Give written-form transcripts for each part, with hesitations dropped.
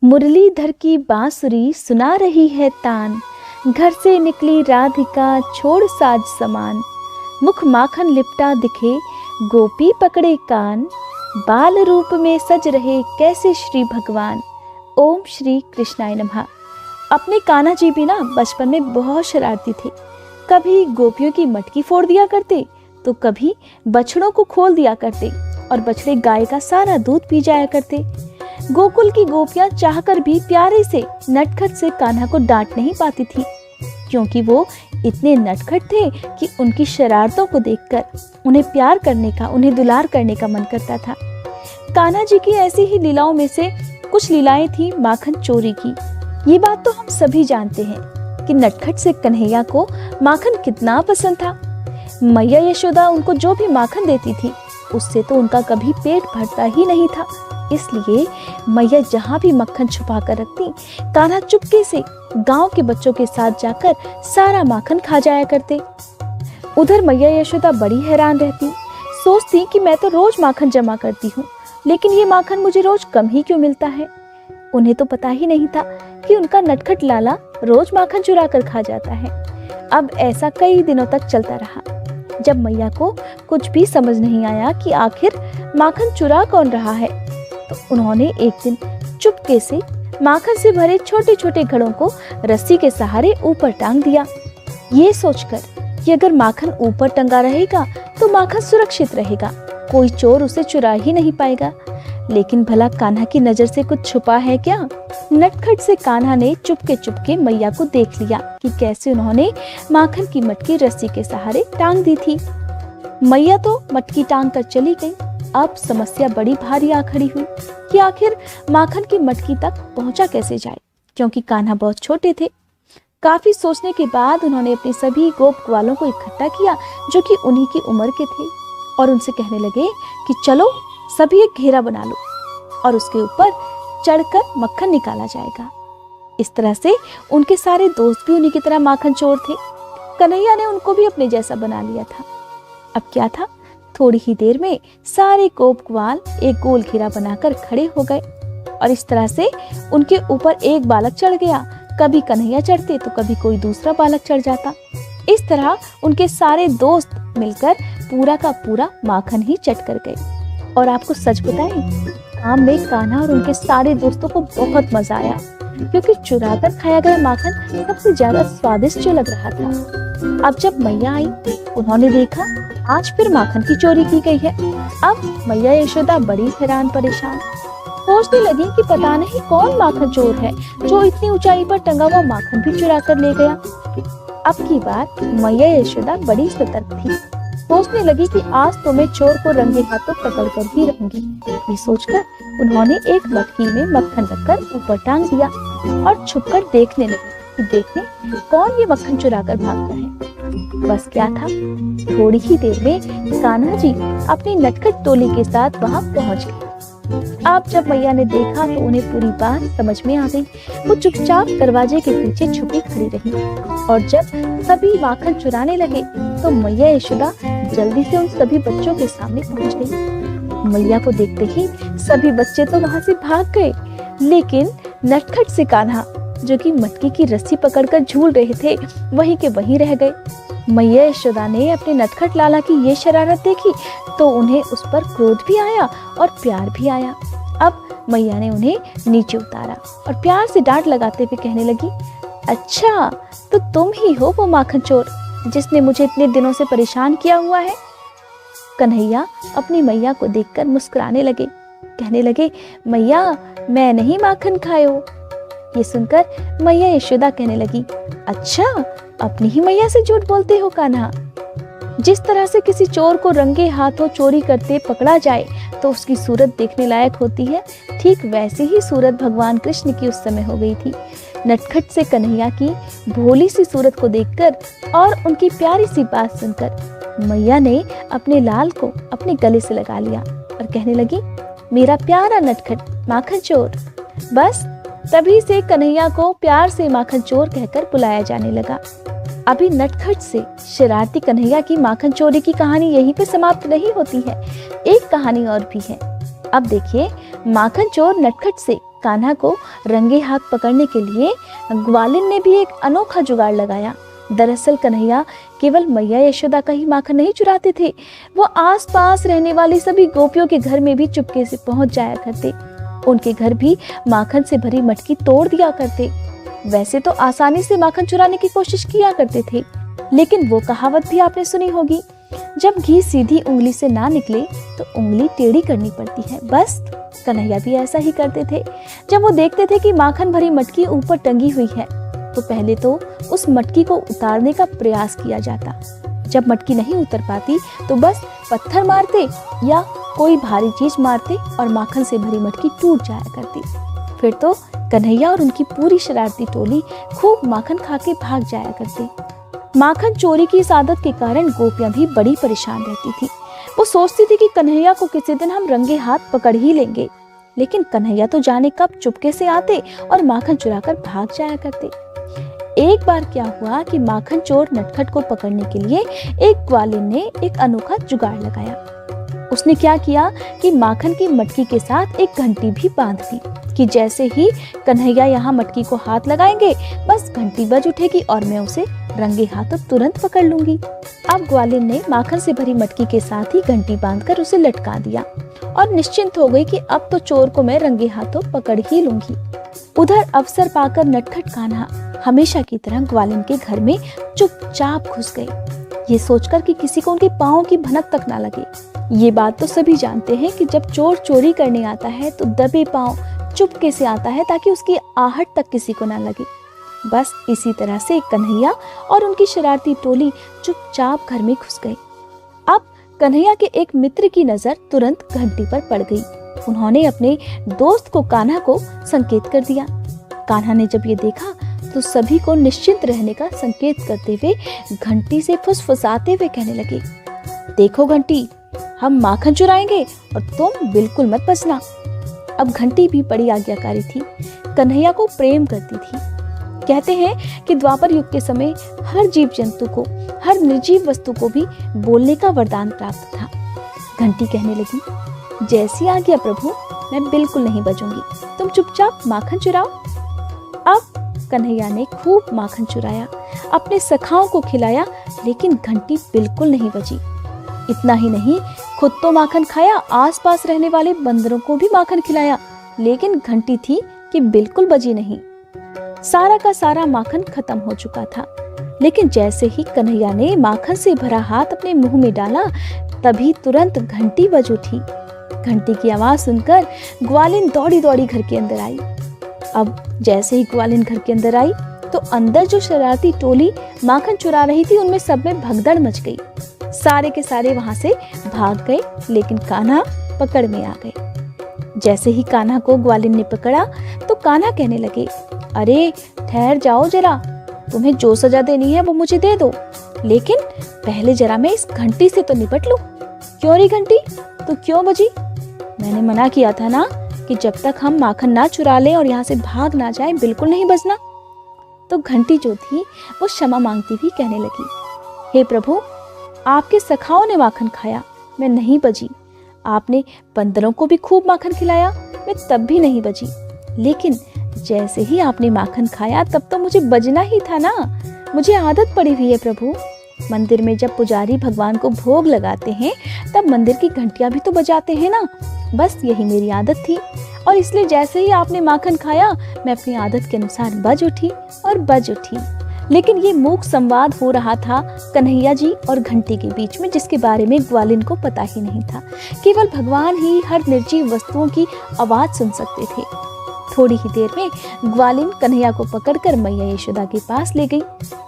मुरलीधर की बांसुरी सुना रही है तान, घर से निकली राधिका छोड़ साज समान। मुख माखन लिपटा दिखे गोपी पकड़े कान, बाल रूप में सज रहे कैसे श्री भगवान। ओम श्री कृष्णाय नमः। अपने कान्हा जी भी ना बचपन में बहुत शरारती थे। कभी गोपियों की मटकी फोड़ दिया करते तो कभी बछड़ों को खोल दिया करते और बछड़े गाय का सारा दूध पी जाया करते। गोकुल की गोपियां चाहकर भी प्यारे से नटखट से कान्हा को डांट नहीं पाती थी, क्योंकि वो इतने नटखट थे कि उनकी शरारतों को देखकर उन्हें प्यार करने का, उन्हें दुलार करने का मन करता था। कान्हा जी की ऐसी ही लीलाओं में से कुछ लीलाएं थी माखन चोरी की। ये बात तो हम सभी जानते हैं कि नटखट से कन्हैया को माखन कितना पसंद था। मैया यशोदा उनको जो भी माखन देती थी उससे तो उनका कभी पेट भरता ही नहीं था। इसलिए मैया जहाँ भी मक्खन छुपा कर रखती, कान्हा चुपके से गांव के बच्चों के साथ जाकर सारा माखन खा जाया करते। उधर मैया यशोदा बड़ी हैरान रहती, सोचती कि मैं तो रोज माखन जमा करती हूँ, लेकिन ये माखन मुझे रोज कम ही क्यों मिलता है। उन्हें तो पता ही नहीं था कि उनका नटखट लाला रोज माखन चुरा कर खा जाता है। अब ऐसा कई दिनों तक चलता रहा। जब मैया को कुछ भी समझ नहीं आया कि आखिर माखन चुरा कौन रहा है, तो उन्होंने एक दिन चुपके से माखन से भरे छोटे छोटे घड़ों को रस्सी के सहारे ऊपर टांग दिया, ये सोचकर कि अगर माखन ऊपर टंगा रहेगा तो माखन सुरक्षित रहेगा, कोई चोर उसे चुरा ही नहीं पाएगा। लेकिन भला कान्हा की नजर से कुछ छुपा है क्या? नटखट से कान्हा ने चुपके चुपके मैया को देख लिया कि कैसे उन्होंने माखन की मटकी रस्सी के सहारे टांग दी थी। मैया तो मटकी टांग कर चली गई। अब समस्या बड़ी भारी आ खड़ी हुई कि आखिर माखन की मटकी तक पहुंचा कैसे जाए, क्योंकि कान्हा बहुत छोटे थे। काफी सोचने के बाद उन्होंने अपने सभी गोप ग्वालों को इकट्ठा किया जो कि उन्हीं की उम्र के थे, और उनसे कहने लगे कि चलो सभी एक घेरा बना लो और उसके ऊपर चढ़कर मक्खन निकाला जाएगा। इस तरह से उनके सारे दोस्त भी उन्हीं की तरह माखन चोर थे। कन्हैया ने उनको भी अपने जैसा बना लिया था। अब क्या था, थोड़ी ही देर में सारे गोप ग्वाल एक गोल घेरा बनाकर खड़े हो गए और इस तरह से उनके ऊपर एक बालक चढ़ गया। कभी कन्हैया चढ़ते तो कभी कोई दूसरा बालक चढ़ जाता। इस तरह उनके सारे दोस्त मिलकर पूरा का पूरा माखन ही चट कर गए। और आपको सच बताएं, काम में कान्हा और उनके सारे दोस्तों को बहुत मजा आया, क्योंकि चुरा कर खाया गया माखन सबसे ज्यादा स्वादिष्ट जो लग रहा था। अब जब मैया आई, उन्होंने देखा आज फिर माखन की चोरी की गई है। अब मैया यशोदा बड़ी हैरान परेशान सोचने लगी कि पता नहीं कौन माखन चोर है जो इतनी ऊंचाई पर टंगा हुआ माखन भी चुरा कर ले गया। अब की बार मैया यशोदा बड़ी सतर्क थी। सोचने लगी कि आज तो मैं चोर को रंगे हाथों पकड़ कर ही रहूंगी। ये सोचकर उन्होंने एक मटकी में मक्खन रखकर ऊपर टांग दिया और छुपकर देखने लगी कि देखने कौन ये मक्खन चुरा कर भागता है। बस क्या था, थोड़ी ही देर में कान्हा जी अपनी नटखट टोली के साथ वहां पहुंच गए। अब जब मैया ने देखा तो उन्हें पूरी बात समझ में आ गई। वो चुपचाप दरवाजे के पीछे छुपी खड़ी रही और जब सभी माखन चुराने लगे तो मैया यशोदा जल्दी से उन सभी बच्चों के सामने पहुंच गई। मैया को देखते ही सभी बच्चे तो वहां से भाग गए, लेकिन नटखट से कान्हा जो कि मटकी की रस्सी पकड़कर झूल रहे थे वहीं के वहीं रह गए। मैया यशोदा ने अपने नटखट लाला की ये शरारत देखी तो उन्हें उस पर क्रोध भी आया और प्यार भी आया। अब मैया ने उन्हें नीचे उतारा और प्यार से डांट लगाते हुए कहने लगी, अच्छा तो तुम ही हो वो माखन चोर जिसने मुझे इतने दिनों से परेशान किया हुआ है। कन्हैया अपनी मैया को देखकर मुस्कुराने लगे, कहने लगे, मैया मैं नहीं माखन खायो। ये सुनकर मैया यशोदा कहने लगी, अच्छा अपनी ही मैया से झूठ बोलते हो कान्हा। जिस तरह से किसी चोर को रंगे हाथों चोरी करते पकड़ा जाए तो उसकी सूरत देखने लायक होती है, ठीक वैसे ही सूरत भगवान कृष्ण की उस समय हो गई थी। नटखट से कन्हैया की भोली सी सूरत को देखकर और उनकी प्यारी सी बात सुनकर मैया ने अपने लाल को अपने गले से लगा लिया और कहने लगी, मेरा प्यारा नटखट माखन चोर। बस तभी से कन्हैया को प्यार से माखन चोर कहकर बुलाया जाने लगा। अभी नटखट से शरारती कन्हैया की माखन चोरी की कहानी यहीं पे समाप्त नहीं होती है, एक कहानी और भी है। अब देखिए माखन चोर नटखट से कान्हा को रंगे हाथ पकड़ने के लिए ग्वालिन ने भी एक अनोखा जुगाड़ लगाया। दरअसल कन्हैया केवल मैया यशोदा का ही माखन नहीं चुराते थे, वो आसपास रहने वाली सभी गोपियों के घर में भी चुपके से पहुंच जाया करते। उनके घर भी माखन से भरी मटकी तोड़ दिया करते। वैसे तो आसानी से माखन चुराने की कोशिश किया करते थे, लेकिन वो कहावत भी आपने सुनी होगी, जब घी सीधी उंगली से ना निकले तो उंगली टेढ़ी करनी पड़ती है। बस कन्हैया भी ऐसा ही करते थे। जब वो देखते थे कि माखन भरी मटकी ऊपर टंगी हुई है तो पहले तो उस मटकी को उतारने का प्रयास किया जाता। जब मटकी नहीं उतर पाती तो बस पत्थर मारते या कोई भारी चीज मारते और माखन से भरी मटकी टूट जाया करती। फिर तो कन्हैया और उनकी पूरी शरारती टोली खूब माखन खा के भाग जाया करते। माखन चोरी की इस आदत के कारण गोपियां भी बड़ी परेशान रहती थी। वो सोचती थी कि कन्हैया को किसी दिन हम रंगे हाथ पकड़ ही लेंगे, लेकिन कन्हैया तो जाने कब चुपके से आते और माखन चुराकर भाग जाया करते। एक बार क्या हुआ कि माखन चोर नटखट को पकड़ने के लिए एक ग्वालिन ने एक अनोखा जुगाड़ लगाया। उसने क्या किया कि माखन की मटकी के साथ एक घंटी भी बांध दी कि जैसे ही कन्हैया यहाँ मटकी को हाथ लगाएंगे बस घंटी बज उठेगी और मैं उसे रंगे हाथों तुरंत पकड़ लूंगी। अब ग्वालिन ने माखन से भरी मटकी के साथ ही घंटी बांधकर उसे लटका दिया और निश्चिंत हो गई कि अब तो चोर को मैं रंगे हाथों पकड़ ही लूंगी। उधर अवसर पाकर नटखट कान्हा हमेशा की तरह ग्वालिन के घर में चुपचाप घुस गए, ये सोचकर कि किसी को उनके पाँव की भनक तक ना लगे। ये बात तो सभी जानते हैं कि जब चोर चोरी करने आता है तो दबे पाँव चुपके से आता है ताकि उसकी आहट तक किसी को ना लगे। बस इसी तरह से कन्हैया और उनकी शरारती टोली चुपचाप घर में घुस गई। अब कन्हैया के एक मित्र की नजर तुरंत घंटी पर पड़ गई। उन्होंने अपने दोस्त को कान्हा को संकेत कर दिया। कान्हा ने जब ये देखा तो सभी को निश्चिंत रहने का संकेत करते हुए घंटी से फुसफुसाते हुए कहने लगे, देखो घंटी, हम माखन चुराएंगे और तुम बिल्कुल मत बचना। अब घंटी भी बड़ी आज्ञाकारी थी, कन्हैया को प्रेम करती थी। कहते हैं कि द्वापर युग के समय हर जीव जंतु को, हर निर्जीव वस्तु को भी बोलने का वरदान प्राप्त था। घंटी कहने लगी, जैसी आज्ञा प्रभु, मैं बिल्कुल नहीं बचूंगी, तुम चुपचाप माखन चुराओ। अब कन्हैया ने खूब माखन चुराया, अपने सखाओं को खिलाया, लेकिन घंटी बिल्कुल नहीं बची। इतना ही नहीं, खुद तो माखन खाया, आसपास रहने वाले बंदरों को भी माखन खिलाया, लेकिन घंटी थी कि बिल्कुल बची नहीं। सारा का सारा माखन खत्म हो चुका था, लेकिन जैसे ही कन्हैया ने माखन से भरा हाथ अपने मुंह में डाला तभी तुरंत घंटी बज उठी। घंटी की आवाज सुनकर ग्वालिन दौड़ी दौड़ी घर के अंदर आई। अब जैसे ही ग्वालिन घर के अंदर आई तो अंदर जो शरारती टोली माखन चुरा रही थी उनमें सब में भगदड़ मच गई। सारे के सारे वहां से भाग गए, लेकिन कान्हा पकड़ में आ गए। जैसे ही कान्हा को ग्वालिन ने पकड़ा तो कान्हा कहने लगे, अरे ठहर जाओ जरा, तुम्हें जो सजा देनी है वो मुझे दे दो, लेकिन पहले जरा मैं इस घंटी से तो निपट लूं। क्यों री घंटी, तो क्यों बजी? मैंने मना किया था ना कि जब तक हम माखन ना चुरा लें और यहाँ से भाग ना जाए बिल्कुल नहीं बजना। तो घंटी जो थी वो क्षमा मांगती हुई कहने लगी, हे प्रभु, आपके सखाओं ने माखन खाया, मैं नहीं बजी। आपने बंदरों को भी खूब माखन खिलाया, मैं तब भी नहीं बजी। लेकिन जैसे ही आपने माखन खाया तब तो मुझे बजना ही था ना, मुझे आदत पड़ी हुई है प्रभु। मंदिर में जब पुजारी भगवान को भोग लगाते हैं तब मंदिर की घंटियां भी तो बजाते हैं ना, बस यही मेरी आदत थी और इसलिए जैसे ही आपने माखन खाया मैं अपनी आदत के अनुसार बज उठी और बज उठी। लेकिन ये मूक संवाद हो रहा था कन्हैया जी और घंटी के बीच में, जिसके बारे में ग्वालिन को पता ही नहीं था। केवल भगवान ही हर निर्जीव वस्तुओं की आवाज सुन सकते थे। थोड़ी ही देर में ग्वालिन कन्हैया को पकड़कर मैया यशोदा के पास ले गई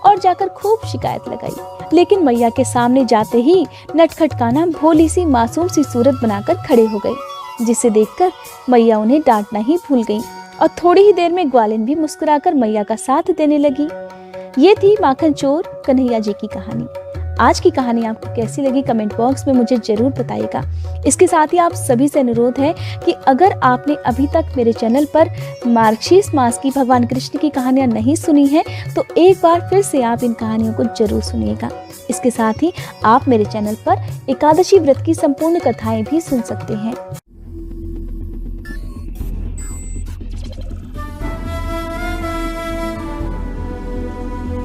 और जाकर खूब शिकायत लगाई। लेकिन मैया के सामने जाते ही नटखट कान्हा भोली सी मासूम सी सूरत बनाकर खड़े हो गए, जिसे देखकर मैया उन्हें डांटना ही भूल गई और थोड़ी ही देर में ग्वालिन भी मुस्कुराकर मैया का साथ देने लगी। ये थी माखन चोर कन्हैया जी की कहानी। आज की कहानी आपको कैसी लगी कमेंट बॉक्स में मुझे जरूर बताइएगा। इसके साथ ही आप सभी से अनुरोध है कि अगर आपने अभी तक मेरे चैनल पर मार्गशीर्ष मास की भगवान कृष्ण की कहानियां नहीं सुनी है तो एक बार फिर से आप इन कहानियों को जरूर सुनिएगा। इसके साथ ही आप मेरे चैनल पर एकादशी व्रत की संपूर्ण कथाएं भी सुन सकते हैं।